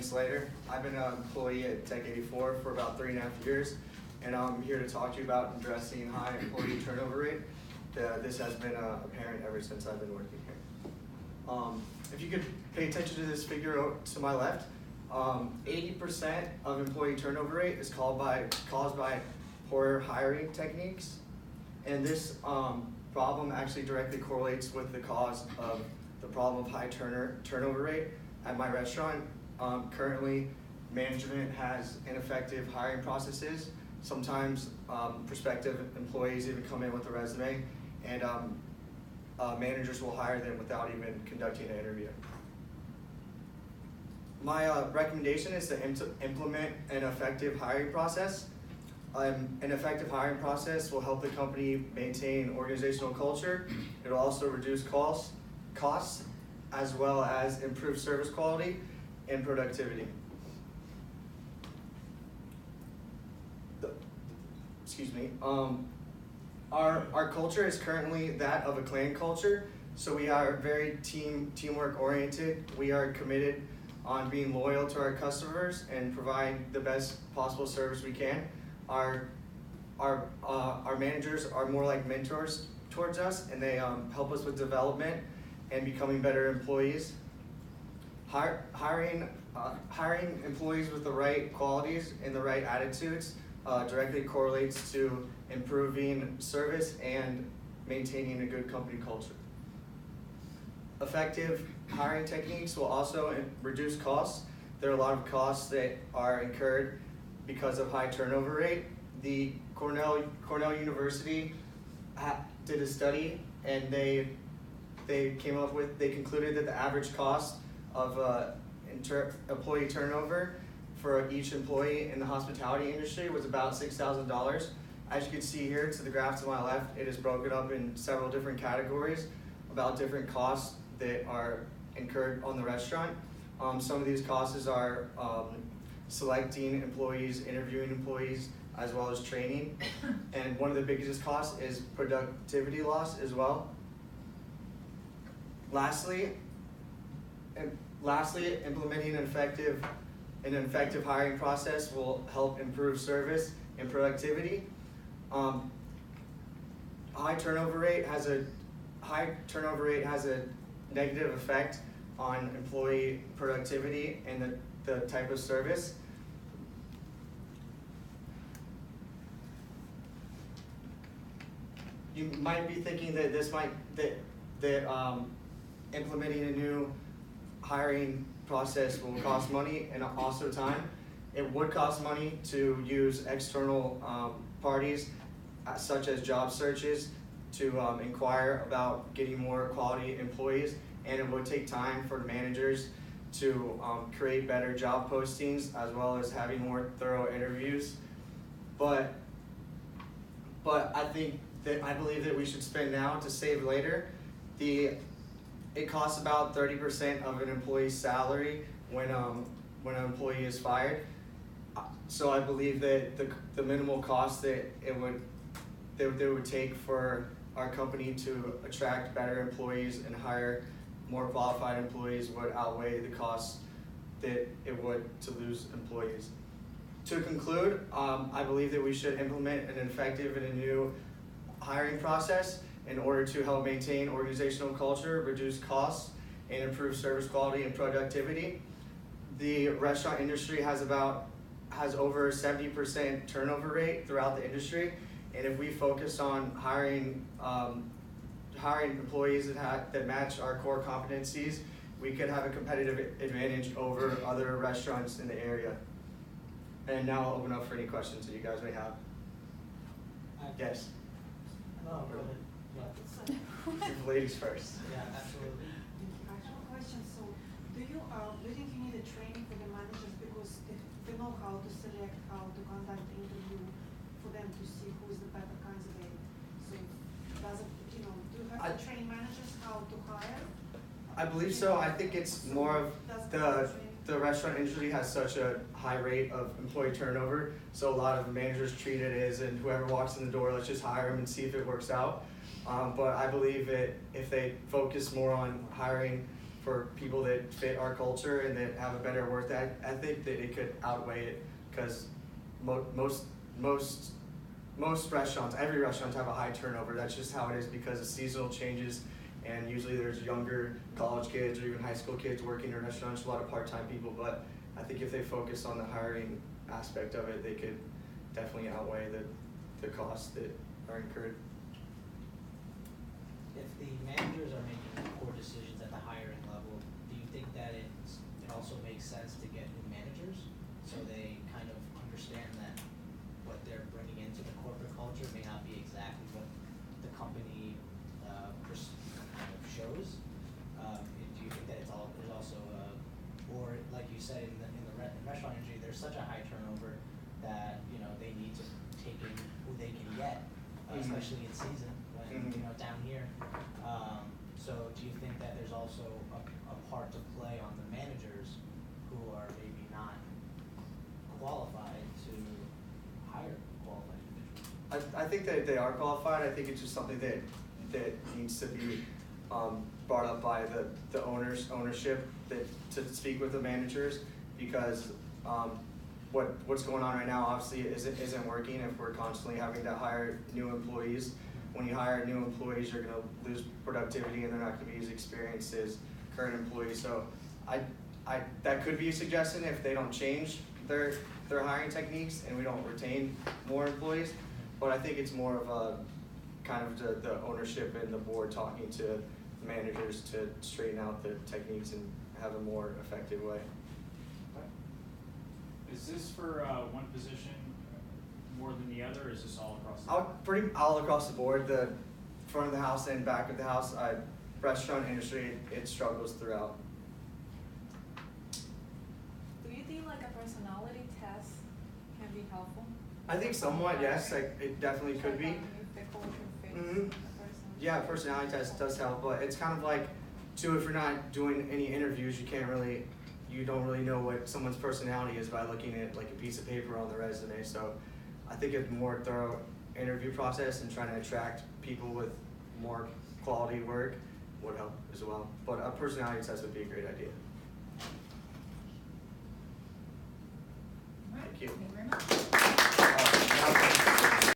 Brandon Slater. I've been an employee at Tech84 for about 3.5 years, and I'm here to talk to you about addressing high employee turnover rate. This has been apparent ever since I've been working here. If you could pay attention to this figure to my left, 80% of employee turnover rate is caused by poor hiring techniques, and this problem actually directly correlates with the cause of the problem of high turnover rate at my restaurant. Currently, management has ineffective hiring processes. Sometimes prospective employees even come in with a resume, and managers will hire them without even conducting an interview. My recommendation is to implement an effective hiring process. An effective hiring process will help the company maintain organizational culture. It will also reduce costs, as well as improve service quality and productivity. Excuse me. Our culture is currently that of a clan culture, so we are very teamwork oriented. We are committed on being loyal to our customers and provide the best possible service we can. Our managers are more like mentors towards us, and they help us with development and becoming better employees. Hiring employees with the right qualities and the right attitudes directly correlates to improving service and maintaining a good company culture. Effective hiring techniques will also reduce costs. There are a lot of costs that are incurred because of high turnover rate. The Cornell University did a study, and they concluded that the average cost of employee turnover for each employee in the hospitality industry was about $6,000. As you can see here to the graph to my left, it is broken up in several different categories about different costs that are incurred on the restaurant. Some of these costs are selecting employees, interviewing employees, as well as training. And one of the biggest costs is productivity loss as well. Lastly, implementing an effective hiring process will help improve service and productivity. High turnover rate has a negative effect on employee productivity and the type of service. You might be thinking that implementing a new hiring process will cost money and also time. It would cost money to use external parties such as job searches to inquire about getting more quality employees, and it would take time for managers to create better job postings as well as having more thorough interviews. But I believe that we should spend now to save later. It costs about 30% of an employee's salary when an employee is fired. So I believe that the minimal cost that it would take for our company to attract better employees and hire more qualified employees would outweigh the costs that it would to lose employees. To conclude, I believe that we should implement an effective and a new hiring process in order to help maintain organizational culture, reduce costs, and improve service quality and productivity. The restaurant industry has over 70% turnover rate throughout the industry, and if we focus on hiring employees that match our core competencies, we could have a competitive advantage over other restaurants in the area. And now I'll open up for any questions that you guys may have. Yes. Oh, go ahead. Yeah. Ladies first. Yeah, absolutely. I have a question. So, do you think you need a training for the managers because they know how to select, how to conduct the interview for them to see who is the better candidate? So, does it, do you have to train managers how to hire? I believe so. I think it's more of the restaurant industry has such a high rate of employee turnover, so a lot of managers treat it as, and whoever walks in the door, let's just hire them and see if it works out. But I believe that if they focus more on hiring for people that fit our culture and that have a better work ethic, that it could outweigh it, because most restaurants, every restaurant have a high turnover. That's just how it is because of seasonal changes, and usually there's younger college kids or even high school kids working in restaurants, a lot of part-time people. But I think if they focus on the hiring aspect of it, they could definitely outweigh the costs that are incurred. If the managers are making poor decisions at the hiring level, do you think that it also makes sense to get new managers so they kind of understand that what they're bringing into the corporate culture may not be exactly what the company kind of shows? Do you think that there's also or like you said in the restaurant industry, there's such a high turnover that they need to take in who they can get, especially in season when down here. So do you think that there's also a part to play on the managers who are maybe not qualified to hire qualified individuals? I think that they are qualified. I think it's just something that needs to be brought up by the ownership to speak with the managers, because what's going on right now obviously isn't working if we're constantly having to hire new employees. When you hire new employees, you're going to lose productivity and they're not going to be as experienced as current employees. So that could be a suggestion if they don't change their hiring techniques and we don't retain more employees. But I think it's more of a kind of the ownership and the board talking to the managers to straighten out the techniques and have a more effective way. Is this for one position more than the other, or is this all across the board? Pretty all across the board. The front of the house and back of the house. Restaurant industry, it struggles throughout. Do you think like a personality test can be helpful? I think somewhat, yes. Like it definitely could be. If the culture fits Mhm. the person. Yeah, personality test does help, but it's kind of like, too, if you're not doing any interviews, you don't really know what someone's personality is by looking at like a piece of paper on the resume. So I think a more thorough interview process and trying to attract people with more quality work would help as well. But a personality test would be a great idea. All right, Thank you. Thank you very much.